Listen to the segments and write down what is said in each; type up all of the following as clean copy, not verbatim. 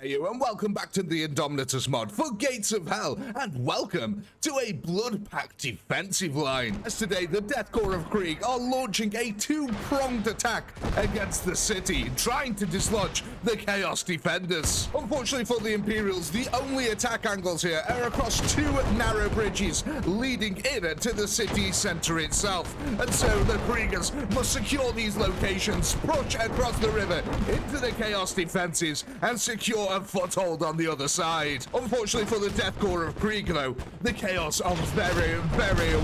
There you and welcome back to the Indomitus mod for Gates of Hell, and welcome to a blood-packed defensive line. As today, the Death Korps of Krieg are launching a two-pronged attack against the city, trying to dislodge the Chaos Defenders. Unfortunately for the Imperials, the only attack angles here are across two narrow bridges leading in to the city center itself. And so the Kriegers must secure these locations, push across the river into the Chaos defenses, and secure a foothold on the other side. Unfortunately for the Death Korps of Krieg, though, the Chaos are very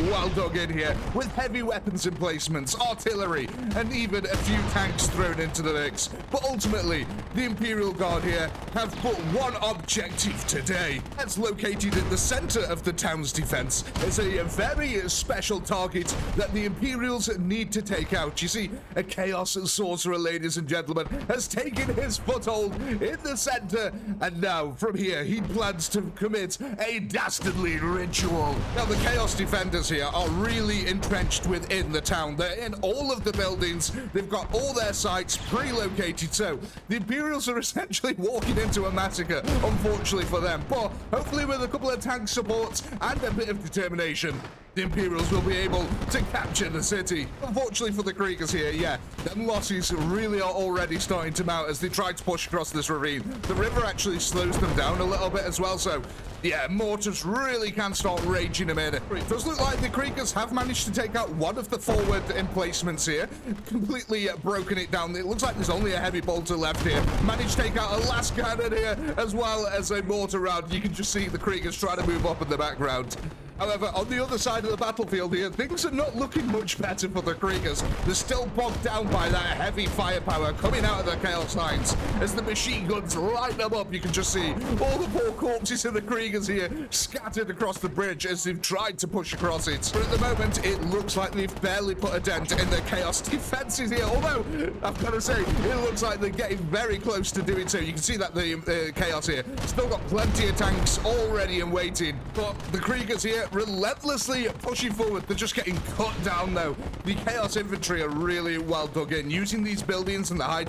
well dug in here, with heavy weapons emplacements, artillery, and even a few tanks thrown into the mix. But ultimately, the Imperial Guard here have but one objective today. That's located in the center of the town's defense. It's a very special target that the Imperials need to take out. You see, a Chaos Sorcerer, ladies and gentlemen, has taken his foothold in the center, and now from here he plans to commit a dastardly ritual. Now the Chaos Defenders here are really entrenched within the town. They're in all of the buildings, they've got all their sites pre-located, so the Imperials are essentially walking into a massacre, unfortunately for them, but hopefully with a couple of tank supports and a bit of determination, the Imperials will be able to capture the city. Unfortunately for the Kriegers here, yeah, them losses really are already starting to mount as they try to push across this ravine. The river actually slows them down a little bit as well, so yeah, mortars really can start raging them in. It does look like the Kriegers have managed to take out one of the forward emplacements here, completely broken it down. It looks like there's only a heavy bolter left here. Managed to take out a last cannon here, as well as a mortar round. You can just see the Kriegers trying to move up in the background. However, on the other side of the battlefield here, things are not looking much better for the Kriegers. They're still bogged down by that heavy firepower coming out of the Chaos lines. As the machine guns light them up, you can just see all the poor corpses of the Kriegers here scattered across the bridge as they've tried to push across it. But at the moment, it looks like they've barely put a dent in the Chaos defenses here. Although, I've got to say, it looks like they're getting very close to doing so. You can see that the Chaos here still got plenty of tanks already and waiting. But the Kriegers here relentlessly pushing forward. They're just getting cut down though. The Chaos infantry are really well dug in, using these buildings and the high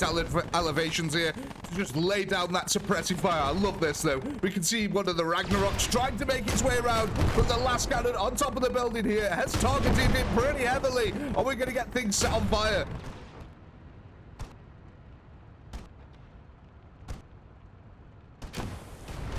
elevations here to just lay down that suppressive fire. I love this though. We can see one of the Ragnaroks trying to make its way around, but the last cannon on top of the building here has targeted it pretty heavily. Are we going to get things set on fire?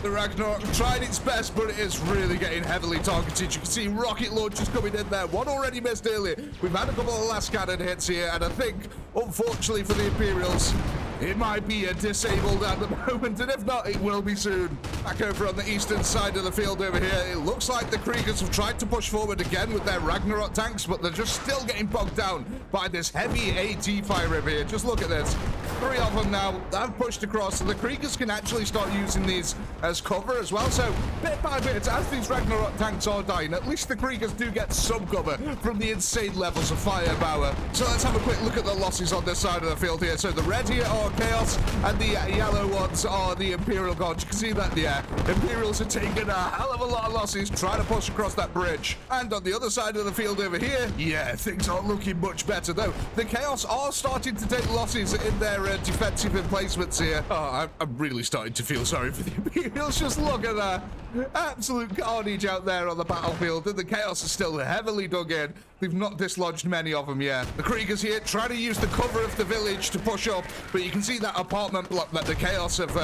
The Ragnarok tried its best, but it is really getting heavily targeted. You can see rocket launchers coming in there. One already missed earlier. We've had a couple of last cannon hits here, and I think, unfortunately for the Imperials, it might be disabled at the moment, and if not, it will be soon. Back over on the eastern side of the field over here, it looks like the Kriegers have tried to push forward again with their Ragnarok tanks, but they're just still getting bogged down by this heavy AT fire over here. Just look at this. 3 of them now have pushed across, so the Kriegers can actually start using these as cover as well. So bit by bit, as these Ragnarok tanks are dying, at least the Kriegers do get some cover from the insane levels of firepower. So let's have a quick look at the losses on this side of the field here. So the red here are Chaos, and the yellow ones are the Imperial Guard. You can see that, yeah, Imperials are taking a hell of a lot of losses trying to push across that bridge. And on the other side of the field over here, yeah, things aren't looking much better though. The Chaos are starting to take losses in their defensive emplacements here. Oh, I'm really starting to feel sorry for the Imperials. Just look at that. Absolute carnage out there on the battlefield, and the Chaos are still heavily dug in. They've not dislodged many of them yet. The Kriegers here trying to use the cover of the village to push up, but you can see that apartment block that the Chaos have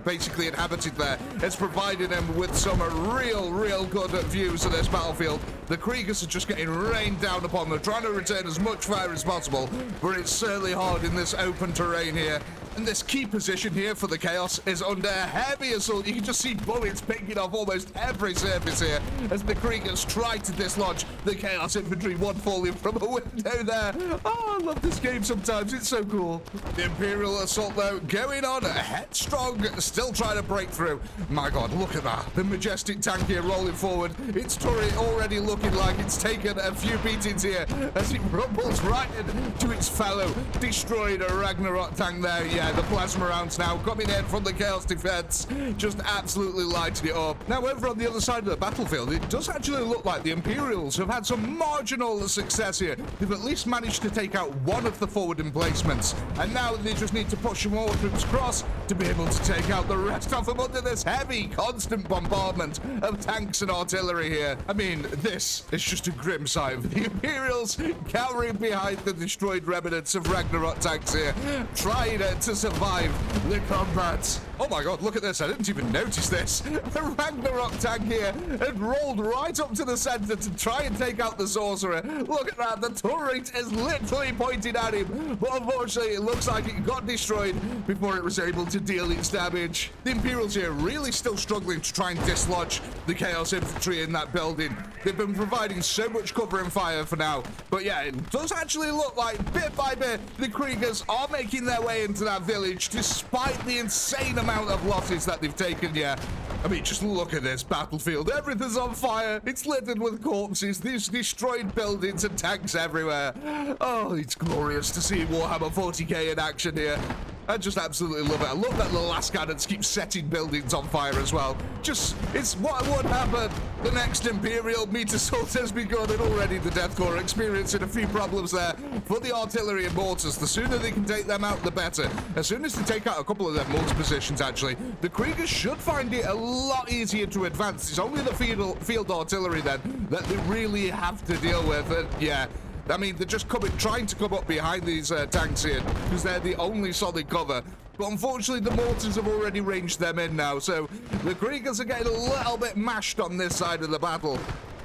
basically inhabited there. It's provided them with some real good views of this battlefield. The Kriegers are just getting rained down upon them, trying to return as much fire as possible, but it's certainly hard in this open terrain here. And this key position here for the Chaos is under heavy assault. You can just see bullets picking off almost every surface here as the Kriegers try to dislodge the Chaos infantry, one falling from a window there. Oh, I love this game sometimes. It's so cool. The Imperial assault, though, going on headstrong, still trying to break through. My God, look at that. The majestic tank here rolling forward. Its turret already looking like it's taken a few beatings here as it rumbles right into its fellow, destroying a Ragnarok tank there. Yeah, the plasma rounds now coming in from the Chaos defense, just absolutely lighting it up. Now, over on the other side of the battlefield, it does actually look like the Imperials have had some marginal success here. They've at least managed to take out one of the forward emplacements, and now they just need to push more troops across to be able to take out the rest of them under this heavy, constant bombardment of tanks and artillery here. I mean, this is just a grim sight of the Imperials cowering behind the destroyed remnants of Ragnarok tanks here, trying to survive the combat. Oh my god, look at this. I didn't even notice this. The Ragnarok tank here had rolled right up to the center to try and take out the sorcerer. Look at that. The turret is literally pointed at him, but unfortunately it looks like it got destroyed before it was able to deal its damage. The Imperials here really still struggling to try and dislodge the Chaos Infantry in that building. They've been providing so much cover and fire for now, but yeah, it does actually look like bit by bit the Kriegers are making their way into that village despite the insane amount of losses that they've taken. Yeah, I mean, just look at this battlefield. Everything's on fire. It's littered with corpses. There's destroyed buildings and tanks everywhere. Oh, it's glorious to see Warhammer 40k in action here. I just absolutely love it. I love that the last cannons keep setting buildings on fire as well. Just, it's what would happen. The next Imperial meat assault has begun, and already the Death Korps are experiencing a few problems there for the artillery and mortars. The sooner they can take them out, the better. As soon as they take out a couple of their mortar positions, actually, the Kriegers should find it a lot easier to advance. It's only the field artillery then that they really have to deal with. And yeah, I mean, they're just trying to come up behind these tanks here because they're the only solid cover. But unfortunately, the mortars have already ranged them in now, so the Kriegers are getting a little bit mashed on this side of the battle.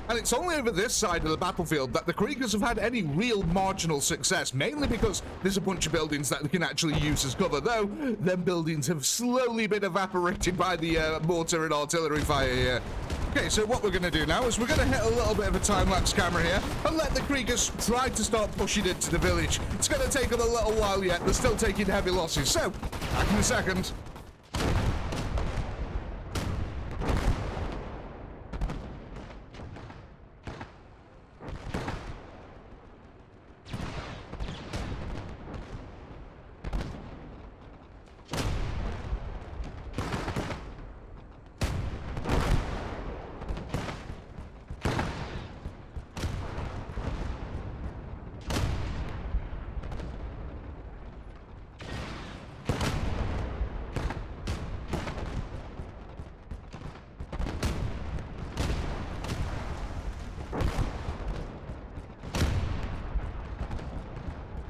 And it's only over this side of the battlefield that the Kriegers have had any real marginal success, mainly because there's a bunch of buildings that they can actually use as cover, though them buildings have slowly been evaporated by the mortar and artillery fire here. Okay, so what we're going to do now is we're going to hit a little bit of a time-lapse camera here and let the Kriegers try to start pushing into the village. It's going to take them a little while yet. They're still taking heavy losses. So, back in a second.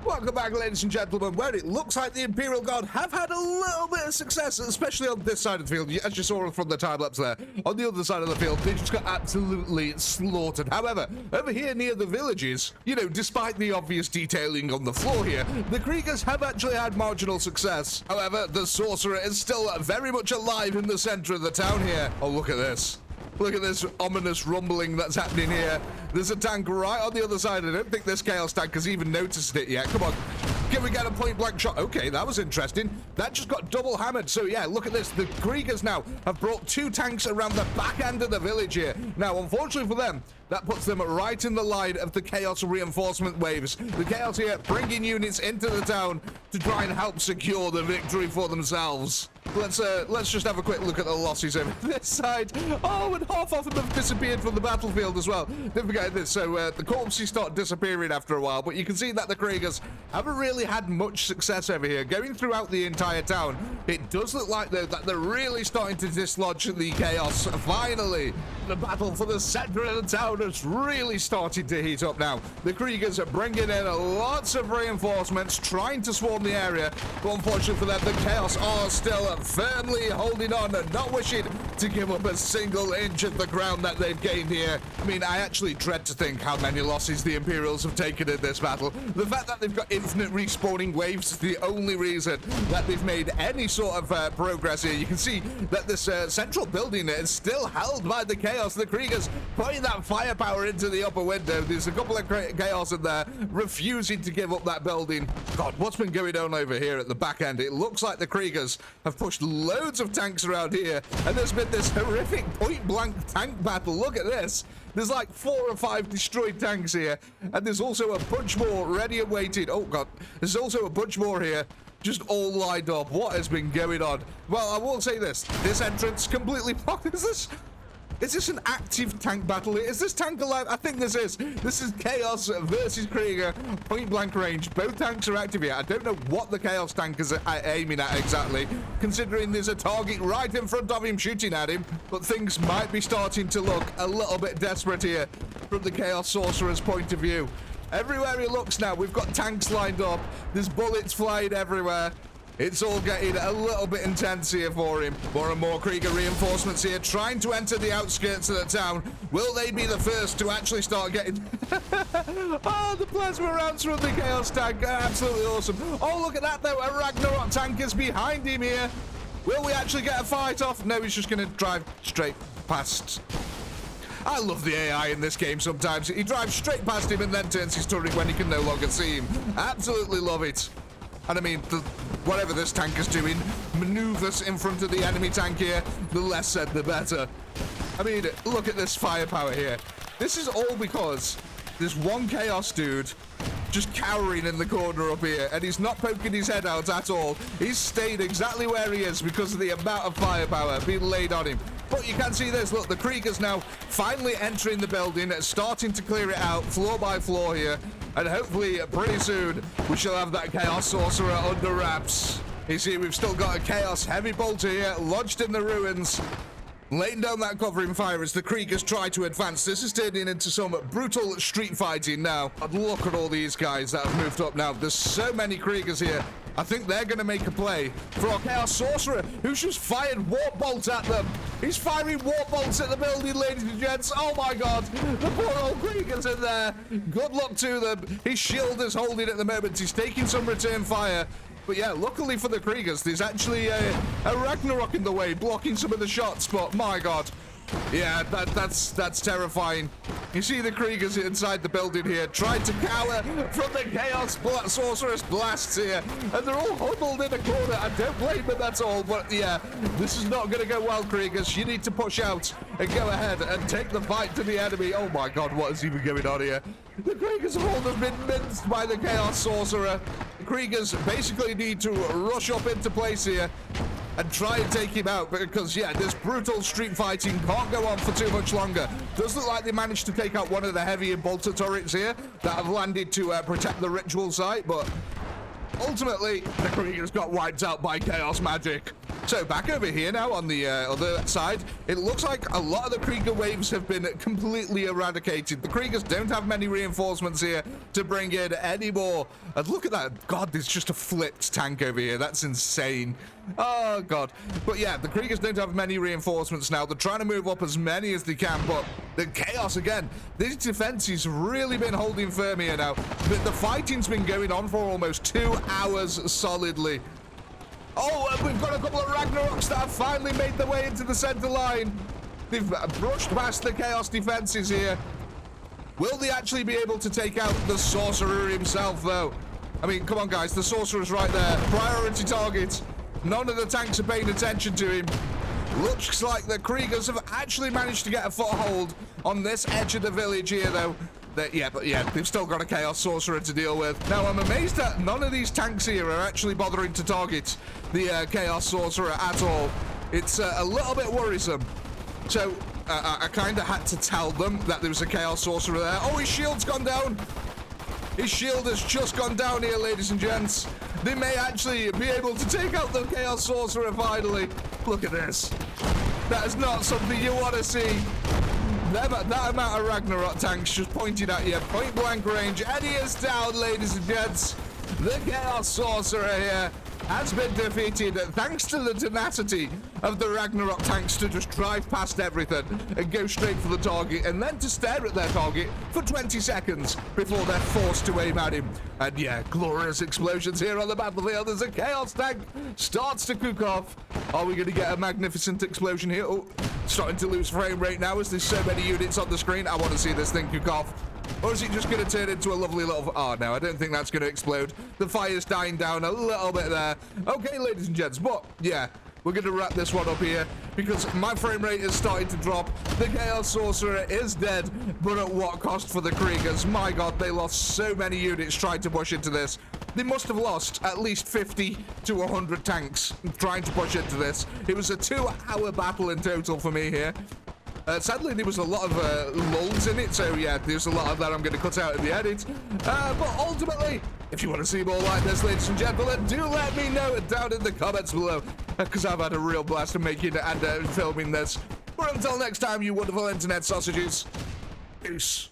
Welcome back, ladies and gentlemen, where it looks like the Imperial Guard have had a little bit of success, especially on this side of the field, as you saw from the time-lapse there. On the other side of the field, they just got absolutely slaughtered. However, over here near the villages, you know, despite the obvious detailing on the floor here, the Kriegers have actually had marginal success. However, the Sorcerer is still very much alive in the center of the town here. Oh, look at this. Look at this ominous rumbling that's happening here. There's a tank right on the other side. I don't think this Chaos tank has even noticed it yet. Come on. Can we get a point-blank shot? Okay, that was interesting. That just got double hammered. So, yeah, look at this. The Kriegers now have brought 2 tanks around the back end of the village here. Now, unfortunately for them, that puts them right in the line of the Chaos reinforcement waves. The Chaos here bringing units into the town to try and help secure the victory for themselves. Let's just have a quick look at the losses over this side. Oh, and half of them have disappeared from the battlefield as well. Don't forget this. So the corpses start disappearing after a while, but you can see that the Kriegers haven't really had much success over here. Going throughout the entire town, it does look like, though, that they're really starting to dislodge the Chaos. Finally, the battle for the center of the town has really started to heat up now. The Kriegers are bringing in lots of reinforcements, trying to swarm the area, but unfortunately for them, the Chaos are still firmly holding on and not wishing to give up a single inch of the ground that they've gained here. I mean, I actually dread to think how many losses the Imperials have taken in this battle. The fact that they've got infinite respawning waves is the only reason that they've made any sort of progress here. You can see that this central building is still held by the Chaos. The Kriegers putting that firepower into the upper window. There's a couple of Chaos in there refusing to give up that building. God, what's been going on over here at the back end? It looks like the Kriegers have pushed loads of tanks around here, and there's been this horrific point-blank tank battle. Look at this. There's like 4 or 5 destroyed tanks here, and there's also a bunch more ready and waiting. Oh god, there's also a bunch more here, just all lined up. What has been going on? Well, I will say this entrance completely blocked. Is this Is this an active tank battle? Is this tank alive? I think this is. This is Chaos versus Krieger, point blank range. Both tanks are active here. I don't know what the Chaos tank is aiming at exactly, considering there's a target right in front of him shooting at him. But things might be starting to look a little bit desperate here from the Chaos Sorcerer's point of view. Everywhere he looks now, we've got tanks lined up. There's bullets flying everywhere. It's all getting a little bit intense here for him. More and more Krieger reinforcements here, trying to enter the outskirts of the town. Will they be the first to actually start getting... Oh, the plasma rounds from the Chaos tank are absolutely awesome. Oh, look at that, though. A Ragnarok tank is behind him here. Will we actually get a fight off? No, he's just going to drive straight past... I love the AI in this game sometimes. He drives straight past him and then turns his turret when he can no longer see him. Absolutely love it. And I mean, whatever this tank is doing, maneuvers in front of the enemy tank here, the less said, the better. I mean, look at this firepower here. This is all because there's one Chaos dude just cowering in the corner up here, and he's not poking his head out at all. He's stayed exactly where he is because of the amount of firepower being laid on him. But you can see this, look, the Kriegers now finally entering the building, starting to clear it out floor by floor here, and hopefully pretty soon we shall have that Chaos Sorcerer under wraps. You see, we've still got a Chaos Heavy Bolter here, lodged in the ruins, laying down that covering fire as the Kriegers try to advance. This is turning into some brutal street fighting now. And look at all these guys that have moved up now. There's so many Kriegers here. I think they're going to make a play for our Chaos Sorcerer, who's just fired warp bolts at them. He's firing warp bolts at the building, ladies and gents. Oh my god, the poor old Krieger's in there. Good luck to them. His shield is holding at the moment. He's taking some return fire. But yeah, luckily for the Kriegers, there's actually a Ragnarok in the way, blocking some of the shots. But my god, yeah, that's terrifying. You see the Kriegers inside the building here, trying to cower from the Chaos Sorcerer's blasts here, and they're all huddled in a corner. I don't blame them at all, but yeah, this is not going to go well, Kriegers. You need to push out and go ahead and take the fight to the enemy. Oh my god, what is even going on here? The Kriegers have all just been minced by the Chaos Sorcerer. The Kriegers basically need to rush up into place here and try and take him out, because yeah, this brutal street fighting can't go on for too much longer. Does look like they managed to take out one of the heavy bolter turrets here that have landed to protect the ritual site, but ultimately the Kriegers got wiped out by chaos magic. So back over here now on the other side, it looks like a lot of the Krieger waves have been completely eradicated. The Kriegers don't have many reinforcements here to bring in anymore. And look at that. God, there's just a flipped tank over here. That's insane. Oh, God. But yeah, the Kriegers don't have many reinforcements now. They're trying to move up as many as they can, but the chaos again. This defense has really been holding firm here now. But the fighting's been going on for almost 2 hours solidly. Oh, and we've got a couple of Ragnaroks that have finally made their way into the center line. They've brushed past the chaos defenses here. Will they actually be able to take out the sorcerer himself, though? I mean, come on, guys. The sorcerer's right there. Priority target. None of the tanks are paying attention to him. Looks like the Kriegers have actually managed to get a foothold on this edge of the village here, though. Yeah, they've still got a Chaos Sorcerer to deal with. Now, I'm amazed that none of these tanks here are actually bothering to target the Chaos Sorcerer at all. It's a little bit worrisome. So, I kind of had to tell them that there was a Chaos Sorcerer there. Oh, his shield's gone down. His shield has just gone down here, ladies and gents. They may actually be able to take out the Chaos Sorcerer finally. Look at this. That is not something you want to see. That amount of Ragnarok tanks just pointed at you, point blank range, and he is down, ladies and gents. The Chaos Sorcerer here has been defeated thanks to the tenacity of the Ragnarok tanks to just drive past everything and go straight for the target, and then to stare at their target for 20 seconds before they're forced to aim at him. And yeah, glorious explosions here on the battlefield as a Chaos tank starts to cook off. Are we going to get a magnificent explosion here? Oh, starting to lose frame rate now as there's so many units on the screen. I want to see this thing cook off. Or is it just going to turn into a lovely little... Oh, no, I don't think that's going to explode. The fire's dying down a little bit there. Okay, ladies and gents, but, yeah, we're going to wrap this one up here because my frame rate is starting to drop. The Chaos Sorcerer is dead, but at what cost for the Kriegers? My God, they lost so many units trying to push into this. They must have lost at least 50 to 100 tanks trying to push into this. It was a 2-hour battle in total for me here. Sadly, there was a lot of lulls in it, so yeah, there's a lot of that I'm going to cut out in the edit. But ultimately, if you want to see more like this, ladies and gentlemen, do let me know down in the comments below, because I've had a real blast in making and filming this. But until next time, you wonderful internet sausages, peace.